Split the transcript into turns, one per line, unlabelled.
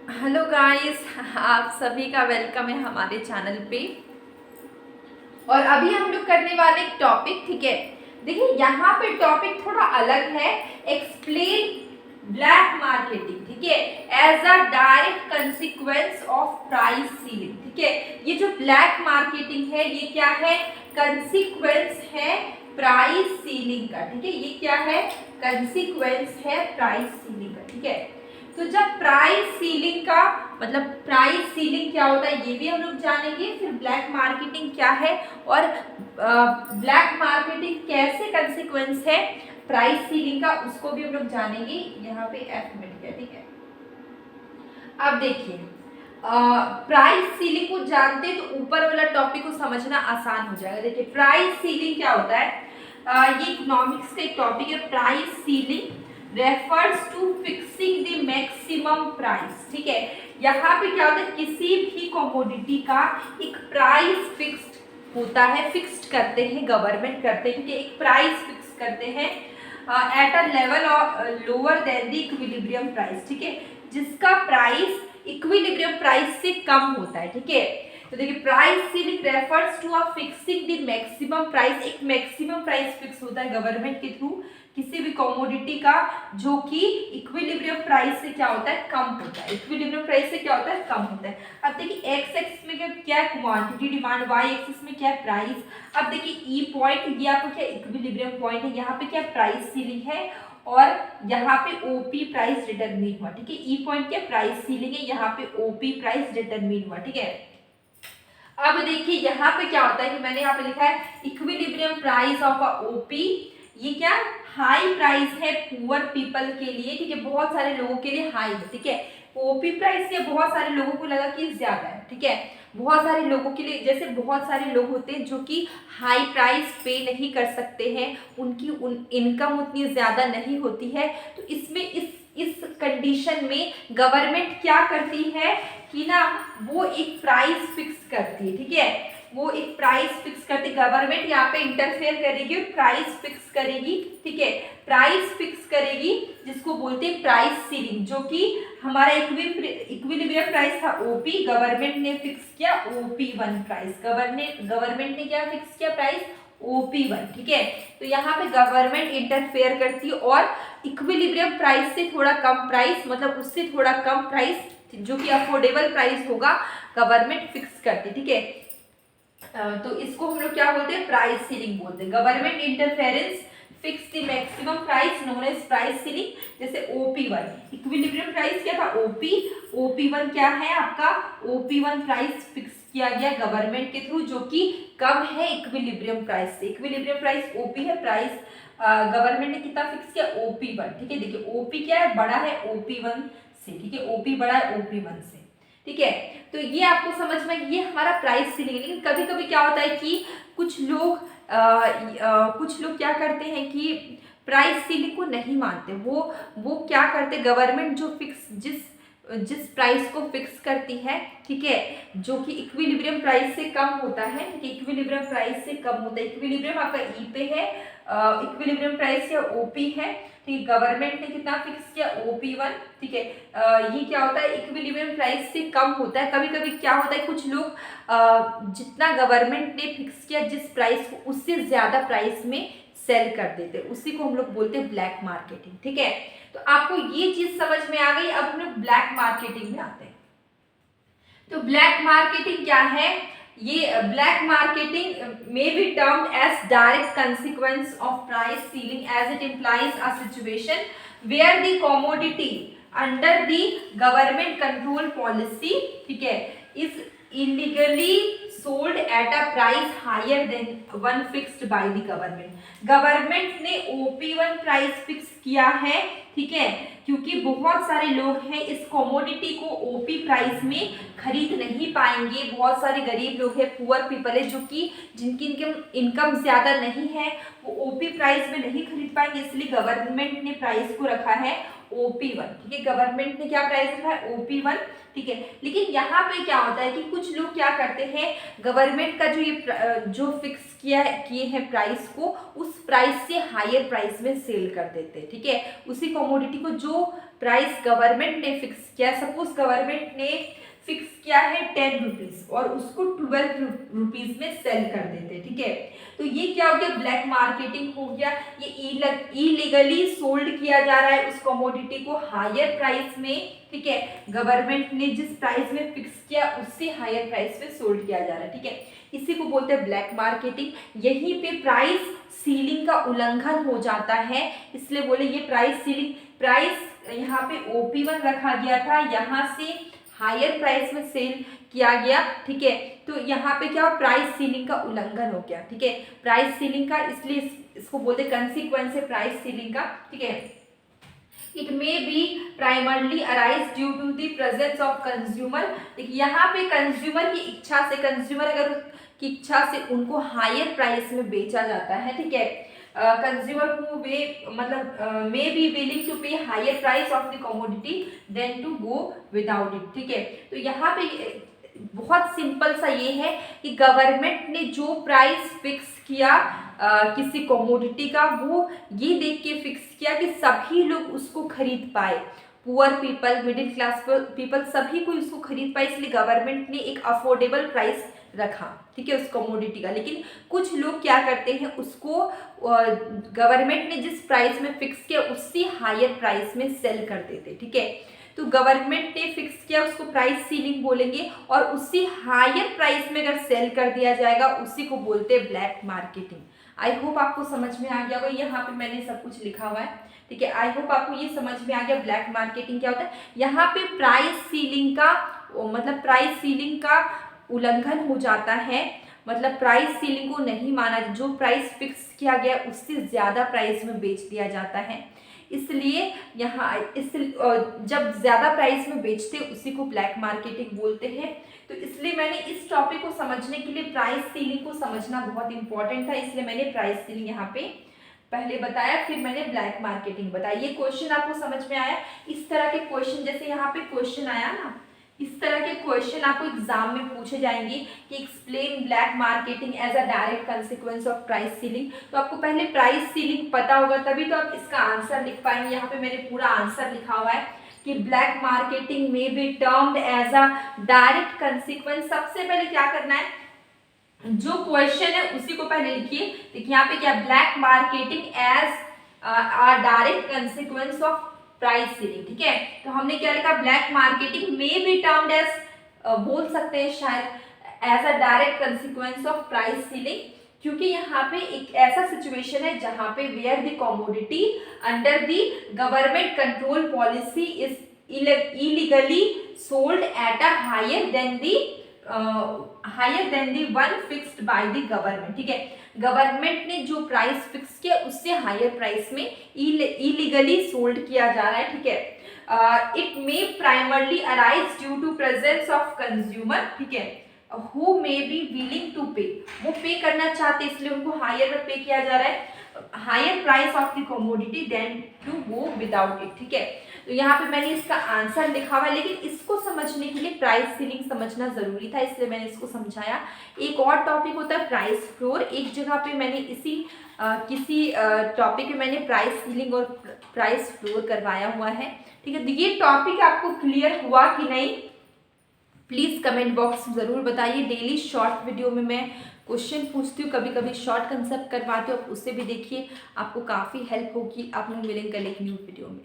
Hello guys, आप सभी का वेलकम है हमारे चैनल पे। और अभी हम लोग करने वाले एक टॉपिक, ठीक है। देखिए यहाँ पे टॉपिक थोड़ा अलग है। एक्सप्लेन ब्लैक मार्केटिंग, ठीक है, as a direct consequence of price ceiling. ठीक है, ये जो ब्लैक मार्केटिंग है ये क्या है? कंसिक्वेंस है प्राइस सीलिंग का। ठीक है, ये क्या है? कंसिक्वेंस है प्राइस सीलिंग का। ठीक है, तो जब प्राइस सीलिंग का मतलब प्राइस सीलिंग क्या होता है ये भी हम लोग जानेंगे, फिर ब्लैक मार्केटिंग क्या है और ब्लैक मार्केटिंग कैसे कंसिक्वेंस है प्राइस सीलिंग का उसको भी हम लोग जानेंगे। यहाँ पे एफ मिल गया, ठीक है। अब देखिए, प्राइस सीलिंग को जानते तो ऊपर वाला टॉपिक को समझना आसान हो जाएगा। देखिए प्राइस सीलिंग क्या होता है? ये इकोनॉमिक्स का एक टॉपिक है। Price ceiling refers to fixing the maximum price. ठीक है, यहाँ पे क्या होता है? किसी भी कमोडिटी का एक प्राइस फिक्स्ड होता है, फिक्स्ड करते हैं, गवर्नमेंट करते हैं, ठीक है, एक प्राइस फिक्स करते हैं at a level lower than the equilibrium price. ठीक है, जिसका प्राइस इक्विलिब्रियम प्राइस से कम होता है। ठीक है, तो देखिए price ceiling refers to a fixing the maximum price. एक मैक्सिमम प्राइस फिक्स होता है गवर्नमेंट के थ्रू किसी भी कमोडिटी का, जो कि इक्विलिब्रियम प्राइस से क्या होता है? कम होता है। इक्विलिब्रियम प्राइस से क्या होता है? कम होता है। अब देखिए एक्स एक्सिस में क्या है? Quantity demand. वाई एक्सिस में क्या है? प्राइस। अब देखिए ई पॉइंट, ये आपको क्या इक्विलिब्रियम पॉइंट है, यहाँ पे क्या प्राइस सीलिंग है और यहाँ पे ओपी प्राइस डिटरमिन हुआ। ठीक है, ई पॉइंट क्या प्राइस सीलिंग है, यहाँ पे ओपी प्राइस डिटरमिन हुआ। ठीक है, अब देखिए यहाँ पे क्या होता है कि मैंने यहाँ पे लिखा है equilibrium price of a OP. ये क्या हाई प्राइस है पुअर पीपल के लिए, ठीक है, बहुत सारे लोगों के लिए हाई है। ठीक है, ओपी प्राइस से बहुत सारे लोगों को लगा कि ज्यादा है। ठीक है, बहुत सारे लोगों के लिए, जैसे बहुत सारे लोग होते हैं जो कि हाई प्राइस पे नहीं कर सकते हैं, उनकी इनकम उतनी ज्यादा नहीं होती है, तो इसमें इस कंडीशन में गवर्नमेंट क्या करती है कि ना वो एक प्राइस फिक्स करती है। ठीक है, वो एक प्राइस फिक्स करती है, गवर्नमेंट यहाँ पे इंटरफेयर करेगी और प्राइस फिक्स करेगी। ठीक है, प्राइस फिक्स करेगी जिसको बोलते हैं प्राइस सीलिंग, जो कि हमारा इक्विलिब्रियम प्राइस था ओपी, गवर्नमेंट ने फिक्स किया OP1 प्राइस। गवर्नमेंट ने क्या फिक्स किया? Price OP1। ठीक है, तो यहाँ पे गवर्नमेंट इंटरफेयर करती है और इक्विलिब्रियम प्राइस से थोड़ा कम प्राइस, मतलब उससे थोड़ा कम प्राइस जो कि अफोर्डेबल प्राइस होगा, गवर्नमेंट फिक्स करती है। ठीक है, तो इसको हम लोग क्या बोलते हैं? प्राइस सीलिंग बोलते हैं। Government interference fix the maximum price known as price ceiling. जैसे OP1 इक्विलिब्रियम प्राइस क्या था? OP1 क्या है आपका? OP1 प्राइस फिक्स किया गया गवर्नमेंट के थ्रू, जो कि कम है इक्विलिब्रियम प्राइस से। इक्विलिब्रियम प्राइस OP है, प्राइस गवर्नमेंट ने कितना फिक्स किया? OP1। ठीक है, देखिए OP क्या है? बड़ा है OP1 से। ठीक है, OP बड़ा है OP1 से। ठीक है, तो ये आपको समझ में, ये हमारा प्राइस सीलिंग है। लेकिन कभी कभी क्या होता है कि कुछ लोग क्या करते हैं कि प्राइस सीलिंग को नहीं मानते। वो क्या करते? गवर्नमेंट जो फिक्स जिस प्राइस को फिक्स करती है, ठीक है, जो कि इक्विलिब्रियम प्राइस से कम होता है, ठीक है, इक्विलिब्रियम प्राइस से कम होता है। इक्विलिब्रियम आपका ई पे है, इक्विलिब्रियम प्राइस क्या? ओपी है। ठीक है, गवर्नमेंट ने कितना फिक्स किया? OP1। ठीक है, ये क्या होता है? इक्विलिब्रियम प्राइस से कम होता है। कभी कभी क्या होता है, कुछ लोग जितना गवर्नमेंट ने फिक्स किया जिस प्राइस को, उससे ज्यादा प्राइस में सेल कर देते हैं, उसी को हम लोग बोलते हैं ब्लैक मार्केटिंग। ठीक है, तो आपको ये चीज समझ में आ गई। अब हम लोग ब्लैक मार्केटिंग में आते हैं। तो ब्लैक मार्केटिंग क्या है? ये black marketing may be termed as direct consequence of price ceiling, as it implies a situation where the commodity under the government control policy, ठीक है, is illegally sold at a price higher than one fixed by the government. Government ने OP1 price fix किया है, ठीक है, क्योंकि बहुत सारे लोग हैं इस कमोडिटी को ओपी प्राइस में खरीद नहीं पाएंगे। बहुत सारे गरीब लोग हैं, पुअर पीपल है, जो कि जिनकी इनकम ज्यादा नहीं है, वो ओपी प्राइस में नहीं खरीद पाएंगे, इसलिए गवर्नमेंट ने प्राइस को रखा है OP1, ठीक है। गवर्नमेंट ने क्या प्राइस रखा है, OP1, ठीक है। लेकिन यहाँ पे क्या होता है कि कुछ लोग क्या करते हैं, गवर्नमेंट का जो फिक्स किए हैं प्राइस को, उस प्राइस से हायर प्राइस में सेल कर देते हैं, ठीक है। उसी कमोडिटी को जो प्राइस गवर्नमेंट ने फिक्स किया, सपोज गवर्नमेंट ने फिक्स किया है 10 रुपीज और उसको 12 रुपीज में सेल कर देते, ठीक है। तो ये क्या हो गया, ब्लैक मार्केटिंग हो गया। ये इलीगली सोल्ड किया जा रहा है उस कमोडिटी को हायर प्राइस में, ठीक है। गवर्नमेंट ने जिस प्राइस में फिक्स किया उससे हायर प्राइस में सोल्ड किया जा रहा है, ठीक है। इसी को बोलते हैं ब्लैक मार्केटिंग। यहीं पे प्राइस सीलिंग का उल्लंघन हो जाता है, इसलिए बोले ये प्राइस सीलिंग। प्राइस यहाँ पे OP1 रखा गया था, यहाँ से हायर प्राइस में सेल किया गया, ठीक है। तो यहाँ पे क्या प्राइस सीलिंग का उल्लंघन हो गया, ठीक है। प्राइस सीलिंग का, इसलिए इसको बोलते कंसीक्वेंस है प्राइस सीलिंग का, ठीक है। It may be primarily arise due to the presence of consumer. देखिए यहाँ पे कंज्यूमर की इच्छा से, कंज्यूमर अगर की इच्छा से उनको हायर प्राइस में बेचा जाता है, ठीक है। कंज्यूमर हु वे मतलब may be willing to pay higher price of the commodity than to go without it, ठीक है। तो यहाँ पे बहुत सिंपल सा ये है कि गवर्नमेंट ने जो प्राइस फिक्स किया किसी कमोडिटी का, वो ये देख के फिक्स किया कि सभी लोग उसको खरीद पाए, poor people, middle class people, सभी को इसको खरीद पाए, इसलिए गवर्नमेंट ने एक अफोर्डेबल प्राइस रखा, ठीक है, उस कमोडिटी का। लेकिन कुछ लोग क्या करते हैं, उसको गवर्नमेंट ने जिस प्राइस में फिक्स किया उससे हायर प्राइस में सेल कर देते, ठीक है। तो गवर्नमेंट ने फिक्स किया उसको प्राइस सीलिंग बोलेंगे, और उसी हायर प्राइस में अगर सेल कर दिया जाएगा उसी को बोलते हैं ब्लैक मार्केटिंग। आई होप आपको समझ में आ गया होगा, यहाँ पे मैंने सब कुछ लिखा हुआ है, ठीक है। आई होप आपको ये समझ में आ गया ब्लैक मार्केटिंग क्या होता है। यहाँ पे प्राइस सीलिंग का मतलब प्राइस सीलिंग का उल्लंघन हो जाता है, मतलब प्राइस सीलिंग को नहीं माना, जो प्राइस फिक्स किया गया उससे ज़्यादा प्राइस में बेच दिया जाता है, इसलिए यहाँ जब ज़्यादा प्राइस में बेचते उसी को ब्लैक मार्केटिंग बोलते हैं। तो इसलिए मैंने इस टॉपिक को समझने के लिए प्राइस सीलिंग को समझना बहुत इंपॉर्टेंट था, इसलिए मैंने प्राइस सीलिंग यहाँ पे पहले बताया, फिर मैंने ब्लैक मार्केटिंग बताया। ये क्वेश्चन आपको समझ में आया। इस तरह के क्वेश्चन, जैसे यहाँ पे क्वेश्चन आया ना, इस तरह के क्वेश्चन आपको एग्जाम में पूछे जाएंगे कि explain black marketing as a direct consequence of price ceiling. तो आपको पहले प्राइस सीलिंग पता होगा तभी तो आप इसका आंसर लिख पाएंगे। यहाँ पे मैंने पूरा आंसर लिखा हुआ है कि black marketing may be termed as a direct consequence. सबसे पहले क्या करना है, जो क्वेश्चन है उसी को पहले लिखिए। देखिए यहाँ पे क्या, black marketing as a direct consequence of price ceiling, ठीक है। तो हमने क्या लिखा, black marketing may be termed as, बोल सकते हैं शायद as a direct consequence of price ceiling, क्योंकि यहाँ पे एक ऐसा सिचुएशन है जहाँ पे where the commodity under the government control policy is illegally sold at a higher than the one fixed by the government, ठीक है। गवर्नमेंट ने जो प्राइस फिक्स किया उससे हायर प्राइस में इलीगली सोल्ड किया जा रहा है, ठीक है। It may primarily arise due to presence of consumer, ठीक है, who may be willing to pay, वो पे करना चाहते इसलिए उनको हायर में पे किया जा रहा है, higher price of the commodity than to go without it, ठीक है। तो यहाँ पे मैंने इसका आंसर लिखा हुआ है, लेकिन इसको समझने के लिए प्राइस सीलिंग समझना जरूरी था, इसलिए मैंने इसको समझाया। एक और टॉपिक होता है प्राइस फ्लोर। एक जगह पे मैंने किसी टॉपिक में मैंने प्राइस सीलिंग और प्राइस फ्लोर करवाया हुआ है, ठीक है। तो ये टॉपिक आपको क्लियर हुआ कि नहीं, प्लीज़ कमेंट बॉक्स में ज़रूर बताइए। डेली शॉर्ट वीडियो में मैं क्वेश्चन पूछती हूँ, कभी कभी शॉर्ट कंसेप्ट करवाती हूँ, आप उससे भी देखिए, आपको काफ़ी हेल्प होगी। आप लोग मिलेंगे कल एक न्यू वीडियो में।